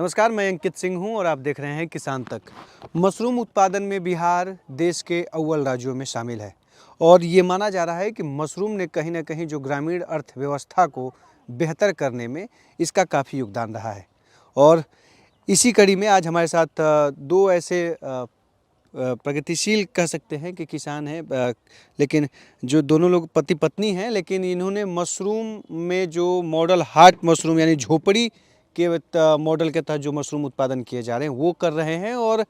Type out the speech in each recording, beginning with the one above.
नमस्कार, मैं अंकित सिंह हूं और आप देख रहे हैं किसान तक। मशरूम उत्पादन में बिहार देश के अव्वल राज्यों में शामिल है और ये माना जा रहा है कि मशरूम ने कहीं ना कहीं जो ग्रामीण अर्थव्यवस्था को बेहतर करने में इसका काफ़ी योगदान रहा है। और इसी कड़ी में आज हमारे साथ दो ऐसे प्रगतिशील कह सकते हैं कि किसान हैं, लेकिन जो दोनों लोग पति पत्नी हैं, लेकिन इन्होंने मशरूम में जो मॉडल हार्ट मशरूम यानी झोपड़ी के मॉडल के तहत जो मशरूम उत्पादन किए जा रहे हैं वो कर रहे हैं और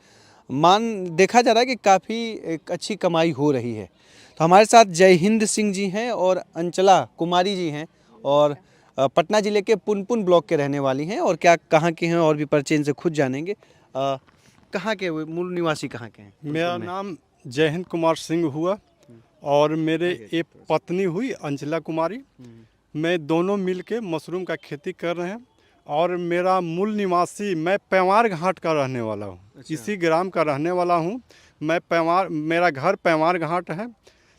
देखा जा रहा है कि काफ़ी एक अच्छी कमाई हो रही है। तो हमारे साथ जय हिंद सिंह जी हैं और अंचला कुमारी जी हैं और पटना ज़िले के पुनपुन ब्लॉक के रहने वाली हैं और क्या कहाँ के हैं और भी परिचय इनसे खुद जानेंगे। कहाँ के मूल निवासी कहाँ के हैं? मेरा नाम जय हिंद कुमार सिंह हुआ और मेरे एक पत्नी हुई अंचला कुमारी। मैं दोनों मिलके मशरूम का खेती कर रहे हैं और मेरा मूल निवासी मैं पैमार घाट का रहने वाला हूँ। अच्छा। इसी ग्राम का रहने वाला हूँ। मेरा घर पैमार घाट है,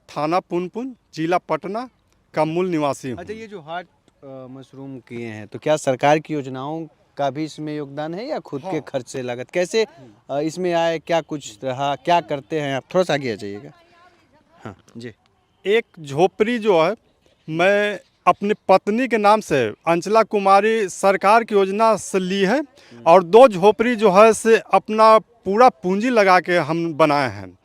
थाना पुनपुन, जिला पटना का मूल निवासी हूँ। अच्छा, ये जो हार्ट मशरूम किए हैं तो क्या सरकार की योजनाओं का भी इसमें योगदान है या खुद के खर्च से लागत कैसे इसमें आए, क्या कुछ रहा, क्या करते हैं आप? थोड़ा सा आगे आ जाइएगा। हाँ जी। एक झोपड़ी जो है मैं अपनी पत्नी के नाम से अंचला कुमारी सरकार की योजना से ली है और दो झोपड़ी जो है से अपना पूरा पूंजी लगा के हम बनाए हैं।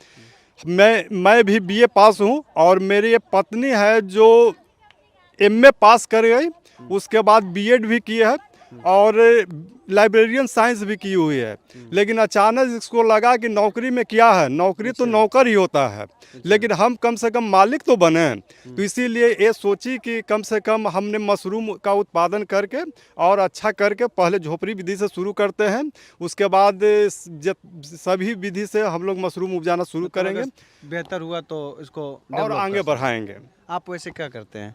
मैं भी बीए पास हूँ और मेरी ये पत्नी है जो एमए पास कर गई, उसके बाद बीएड भी की है और लाइब्रेरियन साइंस भी की हुई है। लेकिन अचानक इसको लगा कि नौकरी में क्या है, नौकरी तो नौकर ही होता है, लेकिन हम कम से कम मालिक तो बने हैं। तो इसीलिए ये सोची कि कम से कम हमने मशरूम का उत्पादन करके और अच्छा करके पहले झोपड़ी विधि से शुरू करते हैं, उसके बाद सभी विधि से हम लोग मशरूम उपजाना शुरू करेंगे, बेहतर हुआ तो इसको और आगे बढ़ाएंगे। आप वैसे क्या करते हैं?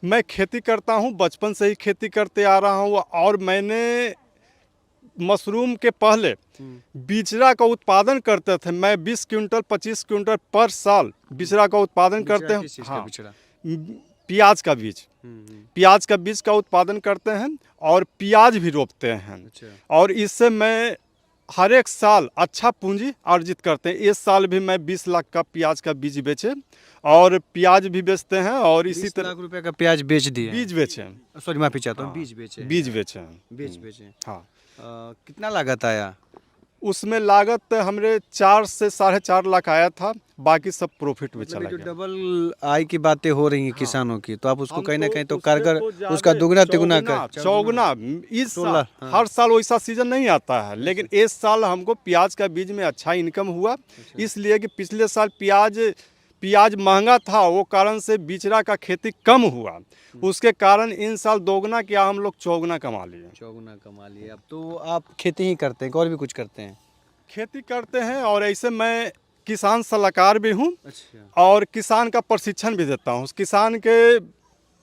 मैं खेती करता हूँ, बचपन से ही खेती करते आ रहा हूँ और मैंने मशरूम के पहले बिचड़ा का उत्पादन करते थे। मैं 20 क्विंटल 25 क्विंटल पर साल बिचड़ा का उत्पादन करते हैं। हाँ, प्याज का बीज, प्याज का बीज का उत्पादन करते हैं और प्याज भी रोपते हैं। अच्छा। और इससे मैं हर एक साल अच्छा पूंजी अर्जित करते हैं। इस साल भी मैं 20 लाख का प्याज का बीज बेचे और प्याज भी बेचते हैं और इसी 20 तरह लाख रुपए का प्याज बेच दिए? बीज बेचे, सॉरी माफी चाहता हूँ, हाँ, बीज बेचे? बीज बेचे, बेचे। हाँ। कितना लागत आया उसमें लागत हमरे 4 से 4.5 लाख आया था, बाकी सब प्रॉफिट में मतलब चला जो गया। डबल आय की बातें हो रही हैं किसानों की, तो आप उसको कहीं ना कहीं तो कारगर उससे उसका दुगना तिगुना चौगुना इस साल, हर साल वैसा सीजन नहीं आता है, लेकिन इस साल हमको प्याज का बीज में अच्छा इनकम हुआ। इसलिए कि पिछले साल प्याज महंगा था, वो कारण से बिचड़ा का खेती कम हुआ, उसके कारण इन साल दोगुना क्या हम लोग चौगुना कमा लिए। चौगुना कमा लिए। अब तो आप खेती ही करते हैं, और भी कुछ करते हैं? खेती करते हैं और ऐसे मैं किसान सलाहकार भी हूँ। अच्छा। और किसान का प्रशिक्षण भी देता हूँ, किसान के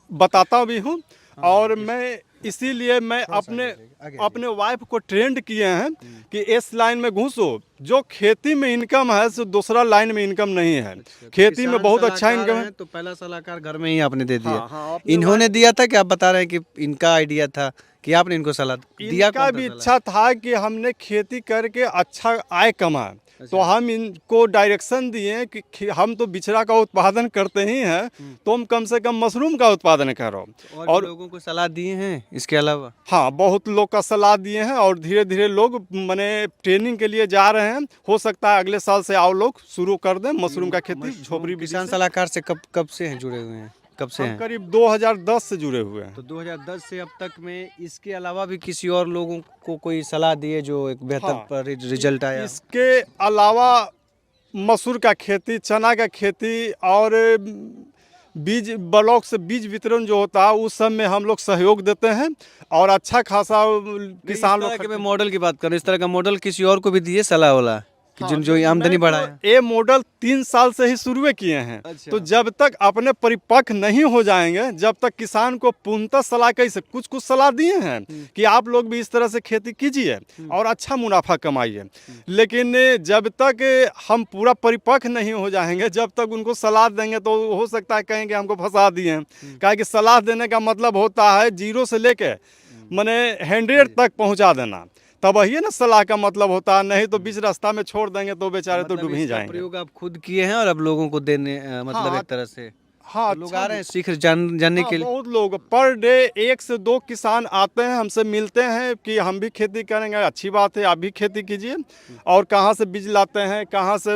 बताता भी हूँ। और मैं इसीलिए मैं अपने वाइफ को ट्रेंड किए हैं कि इस लाइन में घुसो, जो खेती में इनकम है सो दूसरा लाइन में इनकम नहीं है। अच्छा, खेती में बहुत अच्छा इनकम है। तो पहला सलाहकार घर में ही आपने दे दिया? हाँ, इन्होंने दिया था कि आप बता रहे हैं कि इनका आइडिया था कि आपने इनको सलाह दिया? इनका भी इच्छा था कि हमने खेती करके अच्छा आय कमाए। तो हम इनको डायरेक्शन दिए कि हम तो बिचड़ा का उत्पादन करते ही हैं, तुम कम से कम मशरूम का उत्पादन करो। और लोगों को सलाह दिए हैं इसके अलावा? हाँ, बहुत लोग का सलाह दिए हैं और धीरे धीरे लोग माने ट्रेनिंग के लिए जा रहे हैं। हो सकता है अगले साल से आओ लोग शुरू कर दें मशरूम का खेती झोपड़ी। किसान सलाहकार से कब से हैं जुड़े हुए हैं? कब से हैं? करीब 2010 से जुड़े हुए हैं। तो 2010 से अब तक में इसके अलावा भी किसी और लोगों को कोई सलाह दिए जो एक बेहतर रिजल्ट आया? इसके अलावा मसूर का खेती, चना का खेती और बीज ब्लॉक से बीज वितरण जो होता है उस सब में हम लोग सहयोग देते हैं और अच्छा खासा किसान लोग के मैं मॉडल की बात कर रहा हूँ, इस तरह का मॉडल किसी और को भी दिए सलाह वाला कि जो आमदनी बढ़ाए? ये मॉडल 3 साल से ही शुरू किए हैं। अच्छा। तो जब तक अपने परिपक्व नहीं हो जाएंगे, जब तक किसान को पूर्णतः सलाह कैसे कुछ सलाह दिए हैं कि आप लोग भी इस तरह से खेती कीजिए और अच्छा मुनाफा कमाइए, लेकिन जब तक हम पूरा परिपक्व नहीं हो जाएंगे, जब तक उनको सलाह देंगे तो हो सकता है कहेंगे हमको फंसा दिए हैं। क्या कि सलाह देने का मतलब होता है जीरो से लेके मैंने 100 तक पहुंचा देना, तब वही ना सलाह का मतलब होता है, नहीं तो बीच रास्ता में छोड़ देंगे तो बेचारे तो मतलब डूब ही इसका जाएंगे। प्रयोग आप खुद किए हैं और अब लोगों को देने मतलब हाँ एक तरह से हाँ, तो लोग अच्छा आ रहे हैं सीख जानने हाँ, के लिए। बहुत लोग पर डे 1 से 2 किसान आते हैं, हमसे मिलते हैं कि हम भी खेती करेंगे, अच्छी बात है आप भी खेती कीजिए, और कहाँ से बीज लाते हैं, कहाँ से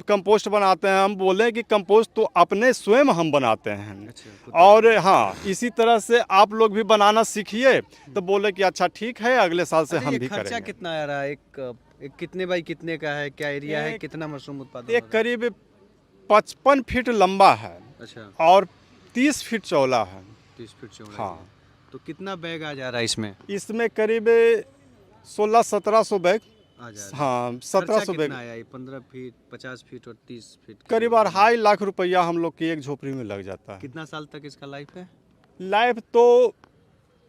कंपोस्ट बनाते हैं। हम बोले कि कंपोस्ट तो अपने स्वयं हम बनाते हैं। अच्छा, और हाँ, इसी तरह से आप लोग भी बनाना सीखिए। तो बोले कि अच्छा ठीक है, अगले साल से अच्छा, हम ये भी खर्चा करेंगे। कितना आ रहा है? एक कितने बाई कितने का है, क्या एरिया है, एक कितना मशरूम उत्पादन एक हो रहा करीब 55 फीट लंबा है है? अच्छा, और 30 फीट चौड़ा है। 30 फीट चौड़ा हाँ, है। तो कितना बैग आ जा रहा है इसमें? इसमें करीब 1600-1700 बैग। आ जा रहा है। हाँ, खर्चा 1700 बैग। कितना आया ये 15 फीट, 50 फीट और 30 फीट के करीब जो 2.5 लाख रुपया हम लोग की एक झोपड़ी में लग जाता है। कितना साल तक इसका लाइफ है? लाइफ तो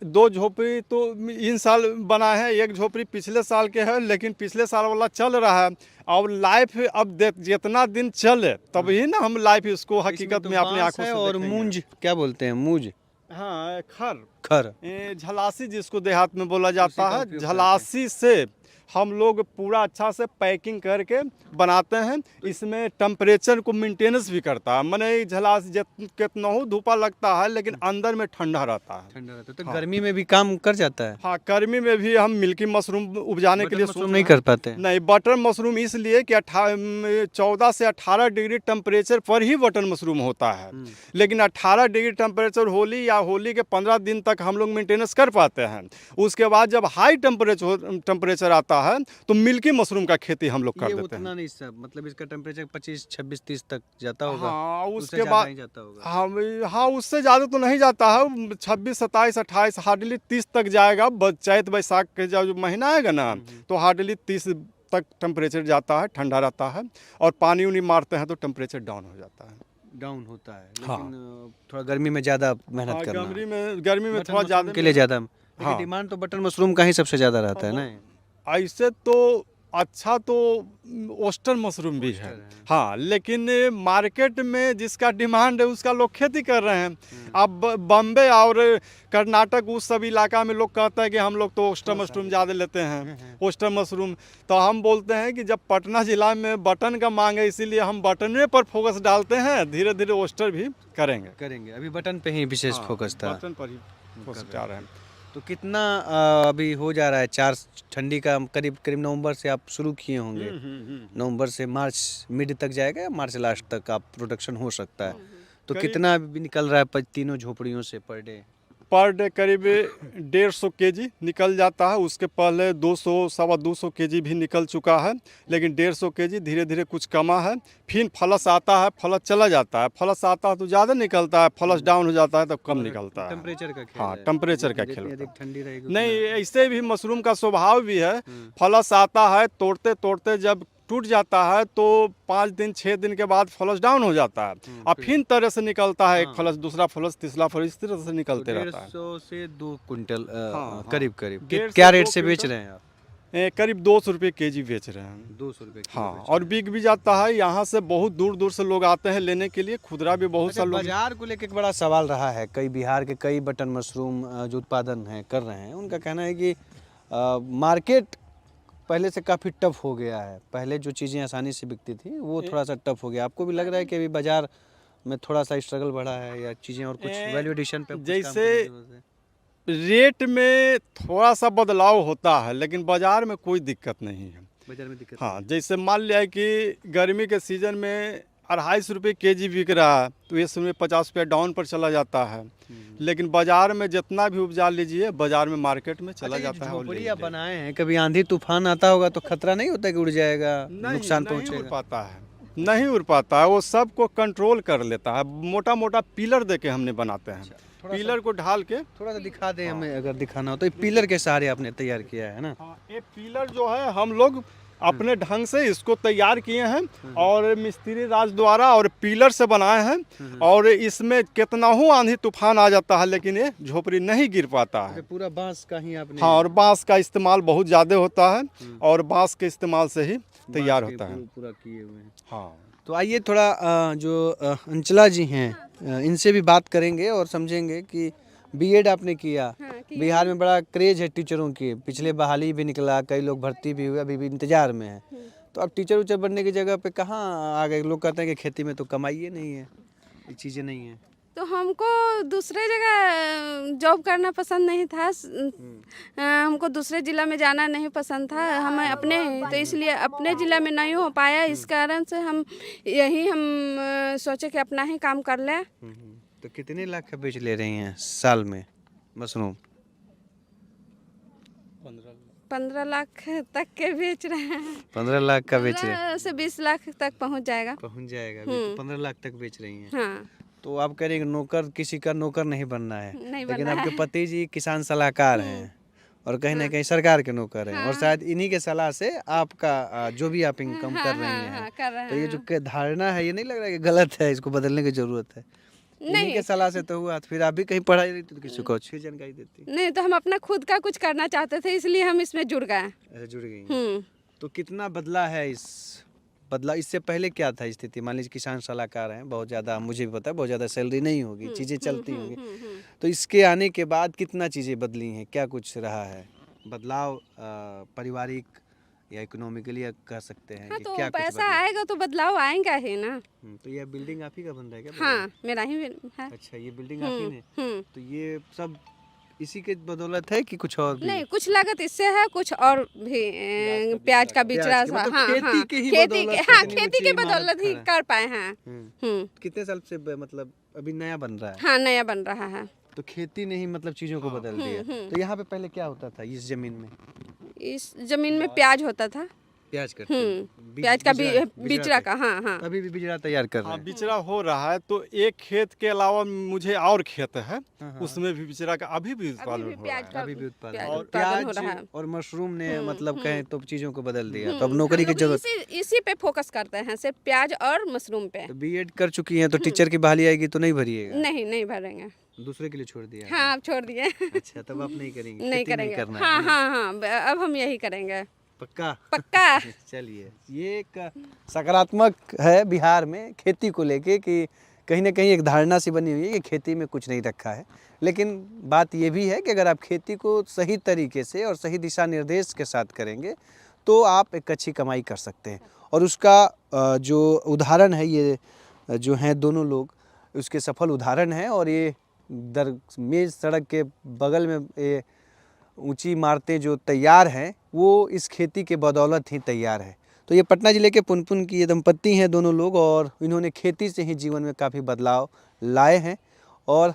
2 झोपड़ी तो इन साल बना है, एक झोपड़ी पिछले साल के है, लेकिन पिछले साल वाला चल रहा है। और लाइफ अब जितना दिन चले तभी ना हम लाइफ इसको इसमें हकीकत तो में अपनी बांस आंखों है से और देखेंगे। मूंज क्या बोलते हैं, मूंज हाँ, खर खर झलासी जिसको देहात में बोला जाता का है, उपयोग करते हैं। झलासी से हम लोग पूरा अच्छा से पैकिंग करके बनाते हैं। इसमें टेम्परेचर को मेंटेनेंस भी करता है, मैंने झलासी कितना हो धूपा लगता है लेकिन अंदर में ठंडा रहता है। ठंडा रहता है तो हाँ। गर्मी में भी काम कर जाता है। हाँ, गर्मी में भी हम मिल्की मशरूम उपजाने के बटन लिए मशरूम सोच नहीं रहे कर हैं। पाते हैं। नहीं, बटन मशरूम इसलिए कि 14 से 18 डिग्री टेम्परेचर पर ही बटन मशरूम होता है। लेकिन 18 डिग्री टेम्परेचर होली के 15 दिन तक हम लोग मेंटेनेंस कर पाते हैं। उसके बाद जब हाई टेम्परेचर आता है तो मिल्की मशरूम का खेती हम लोग कर ये देते हैं। उतना नहीं सब, मतलब इसका टेम्परेचर 25, 26, 30 तक जाता होगा। हाँ, उससे उसके ज़्यादा बाद ही जाता होगा। हाँ, उससे ज़्यादा तो नहीं जाता है, 26, 27, 28 हार्डली 30 तक जाएगा। चैत बैसाख के जो महीना आएगा ना तो हार्डली 30 तक टेम्परेचर जाता है, ठंडा रहता है। और पानी उनी मारते हैं तो टेम्परेचर डाउन हो जाता है। डाउन होता है हाँ। लेकिन थोड़ा गर्मी में ज़्यादा मेहनत हाँ, करना है। गर्मी में बटन थोड़ा मशरूम ज़्यादा के लिए ज़्यादा, लेकिन हाँ। डिमांड तो बटन मशरूम का ही सबसे ज़्यादा रहता है ना। ऐसे तो अच्छा तो ओस्टर मशरूम भी है। हाँ, लेकिन मार्केट में जिसका डिमांड है उसका लोग खेती कर रहे हैं। अब बम्बे और कर्नाटक उस सब इलाका में लोग कहते हैं कि हम लोग तो ओस्टर मशरूम ज़्यादा लेते हैं, ओस्टर मशरूम। तो हम बोलते हैं कि जब पटना ज़िला में बटन का मांग है इसीलिए हम बटन पर फोकस डालते हैं, धीरे धीरे ओस्टर भी करेंगे। अभी बटन पे ही विशेष हाँ, फोकस था। बटन पर ही फोकस डाल रहे हैं। तो कितना अभी हो जा रहा है? 4 ठंडी का करीब करीब नवंबर से आप शुरू किए होंगे। नवंबर से मार्च मिड तक जाएगा या मार्च लास्ट तक आप प्रोडक्शन हो सकता है। तो करीब- कितना अभी निकल रहा है तीनों झोपड़ियों से पर डे? पर डे करीब 150 केजी निकल जाता है। उसके पहले 200 सवा 200 केजी भी निकल चुका है, लेकिन 150 केजी धीरे धीरे कुछ कमा है। फिर फ्लस आता है, फ्लस चला जाता है, फ्लस आता है तो ज़्यादा निकलता है, फ्लस डाउन हो जाता है तो कम निकलता है। टेम्परेचर का खेल हाँ, है। टेम्परेचर का जितनी खेल अधिक होता है। ठंडी रहेगी नहीं, ऐसे भी मशरूम का स्वभाव भी है। फ्लस आता है, तोड़ते तोड़ते जब टूट जाता है तो 5 दिन 6 दिन के बाद फ्लस डाउन हो जाता है। और फिर तरह से निकलता है, एक फ्लस, दूसरा फ्लस, तीसरा फ्लस, इस तरह से निकलते रहता है। 150 से 2 कुंटल हाँ, करीब करीब 150 क्या से रेट 2 से बेच क्विंटल। रहे हैं आप? करीब 200 रुपये केजी बेच रहे हैं। 200 रुपये हाँ, और बिक भी जाता है। यहाँ से बहुत दूर दूर से लोग आते हैं लेने के लिए, खुदरा भी बहुत सा अच्छा, लोग। बाजार को लेकर एक बड़ा सवाल रहा है। कई बिहार के कई बटन मशरूम जो उत्पादन है कर रहे हैं, उनका कहना है कि मार्केट पहले से काफ़ी टफ हो गया है। पहले जो चीज़ें आसानी से बिकती थी वो थोड़ा सा टफ हो गया। आपको भी लग रहा है कि अभी बाजार में थोड़ा सा स्ट्रगल बढ़ा है या चीज़ें और कुछ वैल्यू एडिशन पे कुछ काम जैसे करने की ज़रूरत है? रेट में थोड़ा सा बदलाव होता है लेकिन बाजार में कोई दिक्कत नहीं है। बाजार में दिक्कत हाँ, जैसे मान लिया कि गर्मी के सीज़न में 250 रुपये केजी बिक रहा है तो इस समय 50 रुपया डाउन पर चला जाता है। लेकिन बाजार में जितना भी उपजा लीजिए बाजार में मार्केट में चला जाता है। और झोपड़ी आप बनाए हैं, कभी आंधी तूफान आता होगा तो खतरा नहीं होता कि उड़ जाएगा, नुकसान नहीं उड़ पहुंचेगा? पाता है, नहीं उड़ पाता है। वो सबको कंट्रोल कर लेता है। मोटा मोटा पिलर दे के हमने बनाते हैं। पिलर को ढाल के थोड़ा सा दिखा दें हमें अगर दिखाना हो तो। ये पिलर के सहारे आपने तैयार किया है ना? हाँ, ये पिलर जो है हम लोग अपने ढंग से इसको तैयार किए हैं और मिस्त्री राज द्वारा और पिलर से बनाए हैं। और इसमें कितना हो आंधी तूफान आ जाता है लेकिन ये झोपड़ी नहीं गिर पाता है। पूरा बांस का ही आपने? हाँ, और बांस का इस्तेमाल बहुत ज़्यादा होता है और बांस के इस्तेमाल से ही तैयार होता है। पूरा किए हुए हैं। हाँ, तो आइए थोड़ा जो अंचला जी हैं इनसे भी बात करेंगे और समझेंगे कि बीएड आपने किया। हाँ, किया। बिहार में बड़ा क्रेज है टीचरों की, पिछले बहाली भी निकला, कई लोग भर्ती भी हुए, अभी भी इंतजार में है। तो अब टीचर उचर बनने की जगह पे कहाँ आ गए? लोग कहते हैं कि खेती में तो कमाई ही नहीं है, ये चीज़ें नहीं है। तो हमको दूसरे जगह जॉब करना पसंद नहीं था। हमको दूसरे ज़िला में जाना नहीं पसंद था, हमें अपने, तो इसलिए अपने ज़िला में नहीं हो पाया। इस कारण से हम सोचे कि अपना ही काम कर लें। तो कितने लाख का बेच ले रही हैं साल में मशरूम? 15 लाख तक के बेच रहे हैं। 15 लाख का बेच रहे हैं? 15 से 20 लाख तक पहुंच जाएगा। पहुंच जाएगा। अभी तो 15 लाख तक बेच रही हैं। हाँ, तो आप कह रही हैं नौकर, किसी का नौकर नहीं बनना है, नहीं लेकिन बनना आपके है। पति जी किसान सलाहकार हैं और कहीं ना कहीं सरकार के नौकर हैं, और शायद इन्हीं के सलाह से आपका जो भी आप इनकम कर रही हैं, हाँ, कर रहे तो ये हैं। जो धारणा है, ये नहीं लग रहा है कि गलत है, इसको बदलने की जरूरत है? इन्हीं के सलाह से तो हुआ। फिर आप भी कहीं पढ़ाई रही तो किसी को अच्छी जानकारी देती। नहीं, तो हम अपना खुद का कुछ करना चाहते थे, इसलिए हम इसमें जुड़ गए। ऐसे जुड़ गई। तो कितना बदला है इससे पहले क्या था स्थिति? मान लीजिए किसान सलाहकार हैं, बहुत ज़्यादा, मुझे भी पता है बहुत ज़्यादा सैलरी नहीं होगी, चीज़ें चलती होंगी, तो इसके आने के बाद कितना चीज़ें बदली हैं? क्या कुछ रहा है बदलाव, पारिवारिक या इकोनॉमिकली कह सकते हैं? हाँ, कि तो क्या कुछ पैसा बदला? आएगा तो बदलाव आएगा ही ना। तो ये बिल्डिंग आप ही का बन रहा है क्या? हाँ, मेरा ही है। अच्छा, ये बिल्डिंग आप ही ने, तो ये सब इसी के बदौलत है कि कुछ और भी? नहीं, कुछ लागत इससे है, कुछ और भी प्याज का बीच रहा। मतलब हाँ, खेती हाँ, के ही खेती बदौलत के, हाँ, इतनी खेती ऊंची के इमारत बदौलत ही खड़ा कर पाए हैं। कितने साल से मतलब अभी नया बन रहा है? हाँ, नया बन रहा है। तो खेती ने ही मतलब चीजों को बदल दिया। तो यहाँ पे पहले क्या होता था इस जमीन में? इस जमीन में प्याज होता था। प्याज करते थे। प्याज का बिचड़ा बिचड़ा का, हाँ, हाँ। अभी भी बिचड़ा तैयार कर रहे हाँ, हैं। बिचड़ा हो रहा है। तो एक खेत के अलावा मुझे और खेत है, उसमें भी बिचड़ा का अभी भी उत्पादन हो रहा प्याज है। का अभी भी उत्पादन प्याज और उत्पादन हो रहा है। प्याज और मशरूम ने मतलब कहें तो चीजों को बदल दिया। तो अब नौकरी की जरूरत। इसी पे फोकस करते हैं, सिर्फ प्याज और मशरूम पे। तो बीएड कर चुकी हैं तो टीचर की बहाली आएगी तो नहीं भरिएगा? नहीं भरेंगे। दूसरे के लिए छोड़ दिया? हाँ, आप छोड़ दिए। अच्छा, तब आप नहीं करेंगे? नहीं खेती करेंगे। करना हाँ, है? हाँ, अब हम यही करेंगे। पक्का? पक्का। चलिए, ये एक सकारात्मक है बिहार में खेती को लेके कि कहीं ना कहीं एक धारणा सी बनी हुई है कि खेती में कुछ नहीं रखा है, लेकिन बात ये भी है कि अगर आप खेती को सही तरीके से और सही दिशा निर्देश के साथ करेंगे तो आप एक अच्छी कमाई कर सकते हैं। और उसका जो उदाहरण है, ये जो हैं दोनों लोग, उसके सफल उदाहरण हैं। और ये दरमेज सड़क के बगल में ये ऊंची इमारतें जो तैयार हैं वो इस खेती के बदौलत ही तैयार है। तो ये पटना ज़िले के पुनपुन की ये दंपत्ति हैं दोनों लोग, और इन्होंने खेती से ही जीवन में काफ़ी बदलाव लाए हैं। और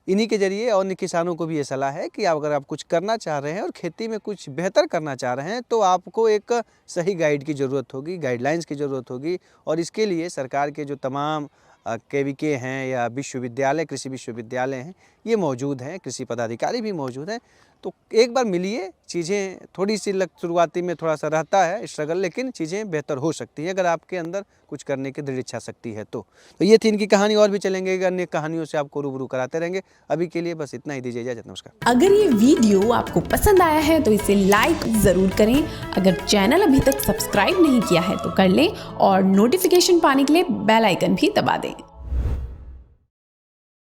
इन्हीं के ज़रिए और किसानों को भी ये सलाह है कि अगर आप कुछ करना चाह रहे हैं और खेती में कुछ बेहतर करना चाह रहे हैं तो आपको एक सही गाइड की ज़रूरत होगी, गाइडलाइंस की ज़रूरत होगी। और इसके लिए सरकार के जो तमाम केवीके हैं या विश्वविद्यालय, कृषि विश्वविद्यालय हैं, ये मौजूद हैं, कृषि पदाधिकारी भी मौजूद हैं। तो एक बार मिलिए, चीज़ें थोड़ी सी शुरुआती में थोड़ा सा रहता है स्ट्रगल, लेकिन चीज़ें बेहतर हो सकती हैं अगर आपके अंदर कुछ करने की दृढ़ इच्छा शक्ति है तो ये थी इनकी कहानी। और भी चलेंगे, अन्य कहानियों से आपको रूबरू कराते रहेंगे। अभी के लिए बस इतना ही, दीजिए इजाजत, नमस्कार। अगर ये वीडियो आपको पसंद आया है तो इसे लाइक ज़रूर करें। अगर चैनल अभी तक सब्सक्राइब नहीं किया है तो कर लें और नोटिफिकेशन पाने के लिए बेल आइकन भी दबा दें।